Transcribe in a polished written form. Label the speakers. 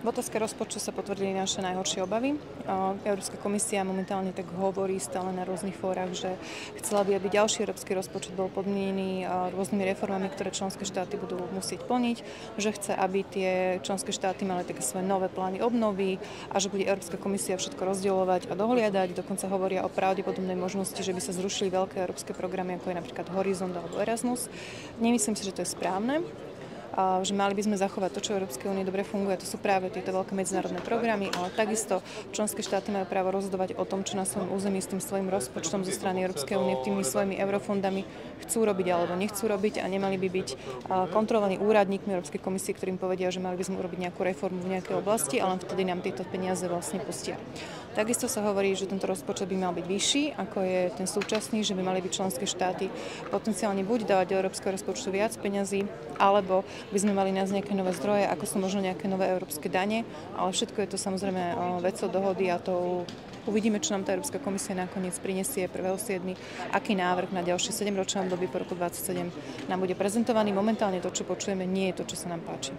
Speaker 1: V otázke rozpočtu sa potvrdili naše najhoršie obavy. Európska komisia momentálne tak hovorí stále na rôznych fórach, že chcela by, aby ďalší európsky rozpočet bol podmienený rôznymi reformami, ktoré členské štáty budú musieť plniť, že chce, aby tie členské štáty mali také svoje nové plány obnovy a že bude Európska komisia všetko rozdielovať a dohliadať. Dokonca hovoria o pravdepodobnej možnosti, že by sa zrušili veľké európske programy, ako je napríklad Horizont alebo Erasmus. Nemyslím si, že to je správne. Že mali by sme zachovať to, čo v Európskej únii dobre funguje, to sú práve tieto veľké medzinárodné programy, ale takisto členské štáty majú právo rozhodovať o tom, čo na svojom území s tým svojím rozpočtom zo strany Európskej únie, tými svojimi eurofondami chcú robiť alebo nechcú robiť a nemali by byť kontrolovaní úradníkmi Európskej komisie, ktorým povedia, že mali by sme urobiť nejakú reformu v nejakej oblasti, ale vtedy nám tieto peniaze vlastne pustia. Takisto sa hovorí, že tento rozpočet by mal byť vyšší, ako je ten súčasný, že by mali byť členské štáty potenciálne buď dávať do európskeho rozpočtu viac peňazí, alebo by sme mali nájsť nejaké nové zdroje, ako sú možno nejaké nové európske dane, ale všetko je to samozrejme vecou dohody a to uvidíme, čo nám tá Európska komisia nakoniec prinesie 1.7., aký návrh na ďalšie 7-ročné obdobie po roku 2027 nám bude prezentovaný. Momentálne to, čo počujeme, nie je to, čo sa nám páči.